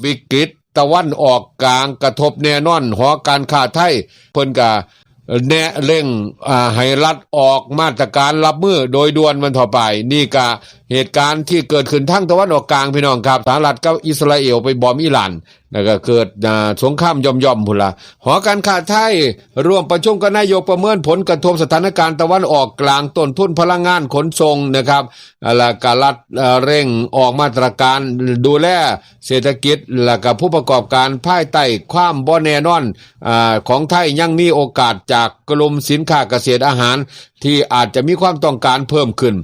วิกฤตตะวันออกกลางกระทบแน่นอนหอการค้าไทยเพิ่นก็แนะเร่งให้รัฐออกมาตรการรับมือโดยด่วนมันต่อไปนี่ก็เหตุการณ์ที่เกิดขึ้นทั้งตะวันออกกลางพี่น้องครับสหรัฐกับอิสราเอลไปบอมอิหร่านแล้วก็เกิดสงครามย่อมๆพุ่นล่ะหอการค้าไทยร่วมประชุมกับนายกประเมินผลกระทบสถานการณ์ตะวันออกกลางต้นทุนพลังงานขนส่งนะครับแล้วก็รัฐเร่งออกมาตรการดูแลเศรษฐกิจแล้วก็ผู้ประกอบการภายใต้ความบ่แน่นอนของไทยยังมีโอกาสจากกลุ่มสินค้าเกษตรอาหารที่อาจจะมีความต้องการเพิ่มขึ้น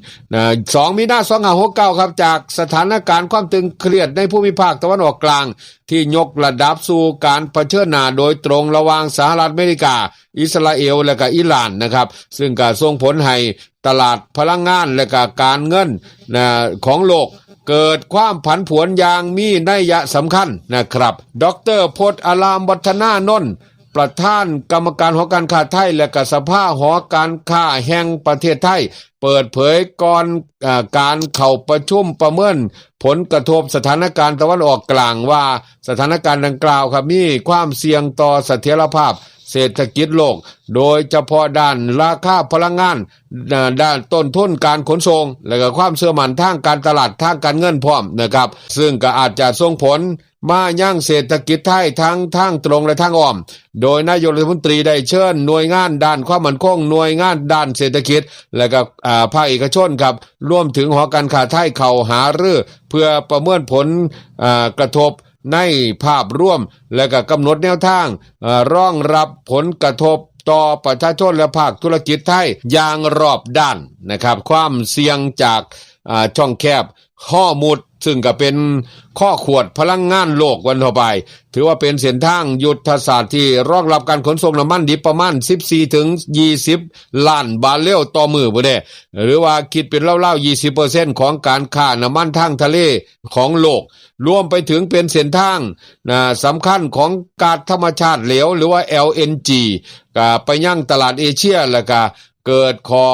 2 มีนาคม 2569ครับจากสถานการณ์ความตึงเครียดในภูมิภาคตะวันออกกลางที่ยกระดับสู่การเผชิญหน้าโดยตรงระหว่างสหรัฐอเมริกาอิสราเอลและก็อิหร่านนะครับซึ่งก็ส่งผลให้ตลาดพลังงานและก็การเงินของโลกเกิดความผันผวนอย่างมีนัยสำคัญนะครับดร.พจน์อารามวัฒนานนท์ประธานกรรมการหอการค้าไทยและก็สภาหอการค้าแห่งประเทศไทยเปิดเผยก่อนการเข้าประชุมประเมินผลกระทบสถานการณ์ตะวันออกกลางว่าสถานการณ์ดังกล่าวครับมีความเสี่ยงต่อเสถียรภาพเศรษฐกิจโลกโดยเฉพาะด้านราคาพลังงานด้านต้นทุนการขนส่งและก็ความเชื่อมั่นทางการตลาดทางการเงินพร้อมนะครับซึ่งก็อาจจะส่งผลมายังเศรษฐกิจไทยทั้งทางตรงและทางอ้อมโดยนายกรัฐมนตรีได้เชิญหน่วยงานด้านความมั่นคงหน่วยงานด้านเศรษฐกิจและก็ภาคเอกชนครับรวมถึงหอการค้าไทยเข้าหารือเพื่อประเมินผลกระทบในภาพร่วมและก็กำหนดแนวทางรองรับผลกระทบต่อประชาชนและภาคธุรกิจไทยอย่างรอบด้านนะครับความเสี่ยงจากช่องแคบข้อมุดซึ่งก็เป็นข้อขวดพลังงานโลกวันต่อไปถือว่าเป็นเส้นทางยุทธศาสตร์ที่รองรับการขนส่งน้ำมันดิบประมาณ14 ถึง 20 ล้านบาร์เรลต่อมื้อบ่ได้หรือว่าคิดเป็นราวๆ 20% ของการค้าน้ำมันทางทะเลของโลกรวมไปถึงเป็นเส้นทางสำคัญของก๊าซธรรมชาติเหลวหรือว่า LNG ก็ไปยังตลาดเอเชียแล้วก็เกิดคอ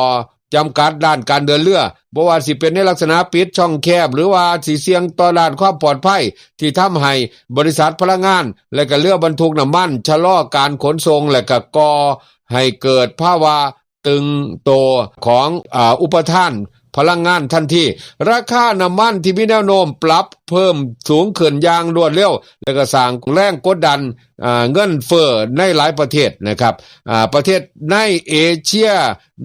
จำกัดด้านการเดินเรือบ่ว่าสิเป็นในลักษณะปิดช่องแคบหรือว่าสิเสี่ยงต่อด้านความปลอดภัยที่ทำให้บริษัทพลังงานและก็เรือบรรทุกน้ำมันชะลอการขนส่งและก็ก่อให้เกิดภาวะตึงโตของอุปทานพลังงานทันทีราคาน้ำมันที่มีแนวโน้มปรับเพิ่มสูงขึ้นอย่างรวดเร็วและก็สร้างแรงกดดันเงินเฟ้อในหลายประเทศนะครับประเทศในเอเชีย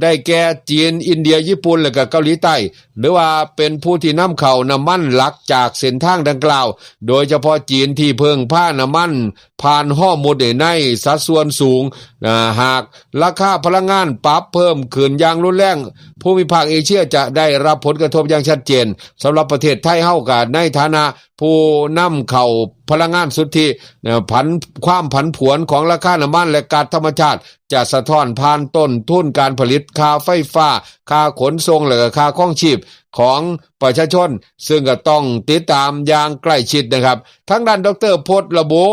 ได้แก่จีนอินเดียญี่ปุ่นและก็เกาหลีใต้หรือว่าเป็นผู้ที่นำเข้าน้ำมันหลักจากเส้นทางดังกล่าวโดยเฉพาะจีนที่เพิ่งผ่านน้ำมันผ่านฮอร์โมนในสัดส่วนสูงหากราคาพลังงานปรับเพิ่มขึ้นอย่างรุนแรงภูมิภาคเอเชียจะได้รับผลกระทบอย่างชัดเจนสำหรับประเทศไทยเฮาก็ในฐานะผู้นำเข้าพลังงานสุทธิความผันผวนของราคาน้ำมันและก๊าซธรรมชาติจะสะท้อนผ่านต้นทุนการผลิตค่าไฟฟ้าค่าขนส่งและค่าครองชีพของประชาชนซึ่งก็ต้องติดตามอย่างใกล้ชิดนะครับทั้งด้านดร.พจน์ระบุ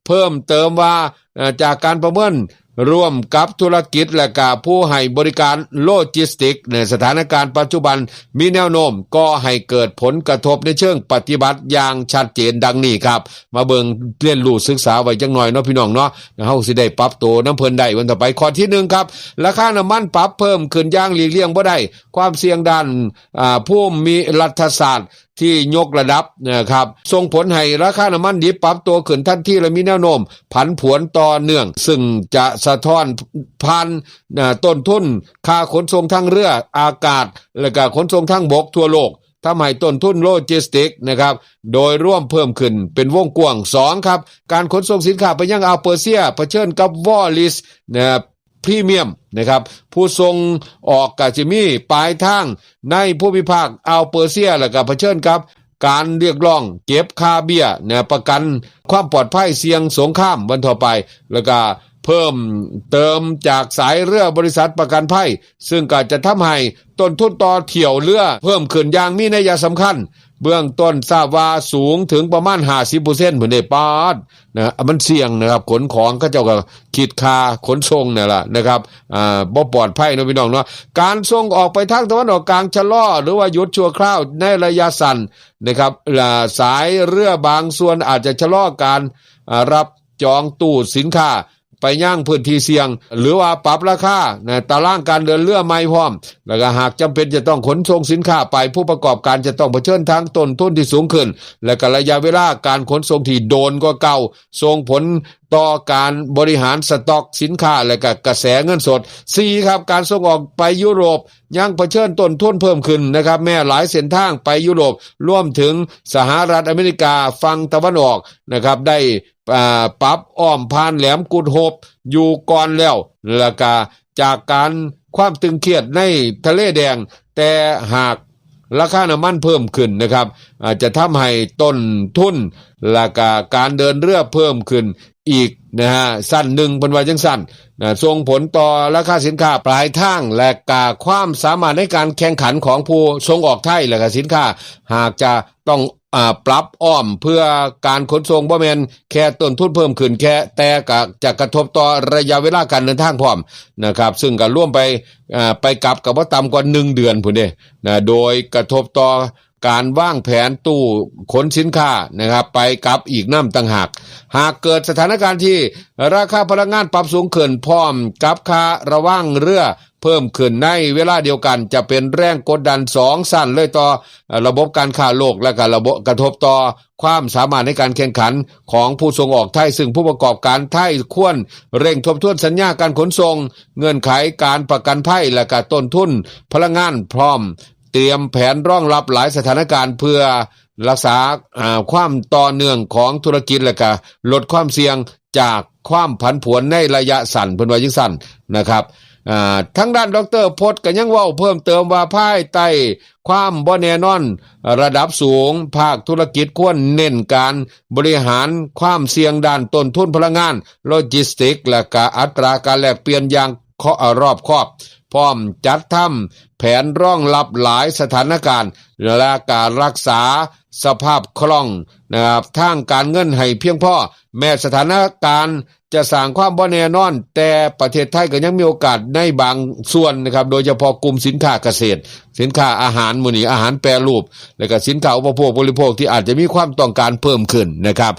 เพิ่มเติมว่าจากการประเมินร่วมกับธุรกิจและกับผู้ให้บริการโลจิสติกในสถานการณ์ปัจจุบันมีแนวโน้มก็ให้เกิดผลกระทบในเชิงปฏิบัติอย่างชัดเจนดังนี้ครับมาเบิ่งเรียนรู้ศึกษาไว้จังหน่อยเนาะพี่น้องเนาะเฮาสิได้ปรับตัวน้ำเพิ่นได้วันต่อไปข้อที่1ครับราคาน้ำมันปรับเพิ่มขึ้นอย่างหลีกเลี่ยงบ่ได้ความเสี่ยงด้านผู้มีรัฐศาสตร์ที่ยกระดับนะครับส่งผลให้ราคาน้ำมันดิบปรับตัวขึ้นทันทีและมีแนวโน้มผันผวนต่อเนื่องซึ่งจะสะท้อนผ่านต้นทุนค่าขนส่งทางเรืออากาศและก็ขนส่งทางบกทั่วโลกทำให้ต้นทุนโลจิสติกนะครับโดยร่วมเพิ่มขึ้นเป็นวงกว้าง2ครับการขนส่งสินค้าไปยังอ่าวเปอร์เซียเผชิญกับวอลลิสพรีเมียมนะครับผู้ส่งออกก็จะมีปลายทางในภูมิภาคอ่าวเปอร์เซียแล้วก็เผชิญกับการเรียกร้องเก็บค่าเบี้ยประกันความปลอดภัยเสี่ยงสงครามวันต่อไปแล้วก็เพิ่มเติมจากสายเรือบริษัทประกันภัยซึ่งก็จะทำให้ต้นทุนต่อเที่ยวเรือเพิ่มขึ้นอย่างมีนัยสำคัญ เบื้องต้นทราบว่าสูงถึงประมาณ 50% เพิ่นได้ปาดนะมันเสี่ยงนะครับขนของเขาเจ้าก็คิดค่าขนส่งนั่นล่ะนะครับบ่ปลอดภัยเนาะพี่น้องเนาะการส่งออกไปทางตะวันออกกลางชะลอหรือว่าหยุดชั่วคราวในระยะสั้นนะครับสายเรือบางส่วนอาจจะชะลอการรับจองตู้สินค้าไปย่างพื้นที่เสี่ยงหรือว่าปรับราคาตารางการเดินเรือใหม่พร้อมแล้วก็หากจำเป็นจะต้องขนส่งสินค้าไปผู้ประกอบการจะต้องเผชิญทั้งต้นทุนที่สูงขึ้นและก็ระยะเวลาการขนส่งที่โดนกว่าเก่าส่งผลต่อการบริหารสต็อกสินค้าและก็กระแสเงินสด 4 ครับการส่งออกไปยุโรปยังเผชิญต้นทุนเพิ่มขึ้นนะครับแม้หลายเส้นทางไปยุโรปรวมถึงสหรัฐอเมริกาฝั่งตะวันออกนะครับได้ปรับอ้อมผ่านแหลมกุดหบอยู่ก่อนแล้วแล้วก็จากการความตึงเครียดในทะเลแดงแต่หากราคาน้ำมันเพิ่มขึ้นนะครับอาจจะทำให้ต้นทุนและก็การเดินเรือเพิ่มขึ้นอีกนะฮะสั้นหนึ่งเป็นว่าจังสั้นส่งผลต่อราคาสินค้าปลายทางและก็ความสามารถในการแข่งขันของผู้ส่งออกไทยและก็สินค้าหากจะต้องปรับอ้อมเพื่อการขนส่งบ่แม่นแค่ต้นทุนเพิ่มขึ้นแค่แต่ก็จะกระทบต่อระยะเวลาการเดินทางพร้อมนะครับซึ่งก็ร่วมไปกลับกับบ่ต่ำกว่า1เดือนพุ่นเด้โดยกระทบต่อการวางแผนตู้ขนสินค้านะครับไปกลับอีกน้ำต่างหากหากเกิดสถานการณ์ที่ราคาพลังงานปรับสูงขึ้นพร้อมกับค่าระวางเรือเพิ่มขึ้นในเวลาเดียวกันจะเป็นแรงกดดัน2สั้นเลยต่อระบบการค้าโลกและก็ระบบกระทบต่อความสามารถในการแข่งขันของผู้ส่งออกไทยซึ่งผู้ประกอบการไทยควรเร่งทบทวนสัญญาการขนส่งเงื่อนไขการประกันภัยและก็ต้นทุนพลังงานพร้อมเตรียมแผนรองรับหลายสถานการณ์เพื่อรักษาความต่อเนื่องของธุรกิจและก็ลดความเสี่ยงจากความผันผวนในระยะสั้นเพิ่นว่าจังซั่นนะครับทางด้านดร.พจน์ก็ยังเว้าเพิ่มเติมว่าภายใต้ความบ่แน่นอนระดับสูงภาคธุรกิจควรเน้นการบริหารความเสี่ยงด้านต้นทุนพลังงานโลจิสติกและก็อัตราการแลกเปลี่ยนอย่างรอบคอบพร้อมจัดทำแผนรองรับหลายสถานการณ์และการรักษาสภาพคล่องนะครับทางการเงินให้เพียงพอแม้สถานการณ์จะสร้างความบ่แน่นอนแต่ประเทศไทยก็ยังมีโอกาสในบางส่วนนะครับโดยเฉพาะกลุ่มสินค้าเกษตรสินค้าอาหารมื้อนี้อาหารแปรรูปและก็สินค้าอุปโภคบริโภคที่อาจจะมีความต้องการเพิ่มขึ้นนะครับ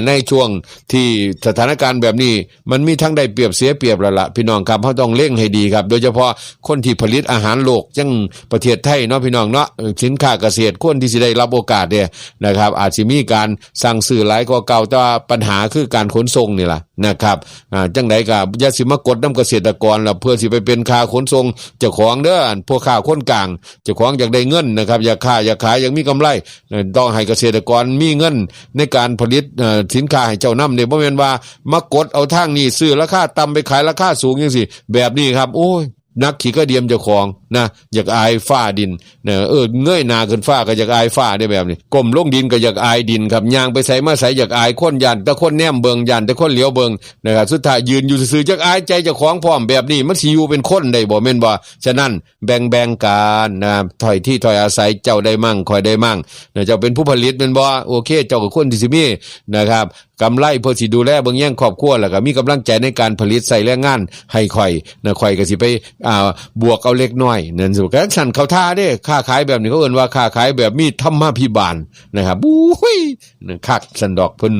ในช่วงที่สถานการณ์แบบนี้มันมีทั้งได้เปรียบเสียเปรียบแล้วล่ะพี่น้องครับเฮาต้องเร่งให้ดีครับโดยเฉพาะคนที่ผลิตอาหารโลกจังประเทศไทยเนาะพี่น้องเนาะสินค้าเกษตรควรที่สิได้รับโอกาสเนี่ยนะครับอาจสิมีการสั่งซื้อหลายกว่าเก่าแต่ว่าปัญหาคือการขนส่งนี่ล่ะนะครับจังได๋ก็อย่าสิมากดนำเกษตรกรล่ะเพื่อสิไปเป็นค่าขนส่งเจ้าของเด้อพวกค่าคนกลางเจ้าของอยากได้เงินนะครับอยากค้าอยากขายอยากมีกำไรต้องให้เกษตรกรมีเงินในการผลิตสินค้าให้เจ้านำเนี่ยบ่แม่นว่ามากดเอาทางนี้ซื้อราคาต่ำไปขายราคาสูงจังซี่แบบนี้ครับโอ้ยนักขี่กระเดียมเจ้าของนะอยากอายฟ้าดินเงยหน้าขึ้นฟ้าก็อยากอายฟ้าได้แบบนี้ก้มลงดินก็อยากอายดินครับย่างไปใส่มาใส่อยากอายคนยันแต่คนแนมเบิงยันแต่คนเหลียวเบิงนะครับสุดท้ายยืนอยู่ซื่อๆอยากอายใจเจ้าของพร้อมแบบนี้มันสิอยู่เป็นคนได้บ่แม่นบ่ฉะนั้นแบ่งกันนะถอยที่ถอยอาศัยเจ้าได้มั่งคอยได้มั่งเจ้าเป็นผู้ผลิตแม่นบ่โอเคเจ้าก็ควรที่สิมีนะครับกำไรเพื่อสิดูแลเบิ่งแย่งครอบครัวแล้วก็มีกำลังใจในการผลิตใส่แรงงานให้ข่อยข่อยก็สิไปบวกเอาเล็กน้อยนั่นสิก็สั่นเขาท่าเด้ค้าขายแบบนี้เขาเอิ้นว่าค้าขายแบบมีธรรมาภิบาลนะครับอุ้ยคักสันดอกเพิ่น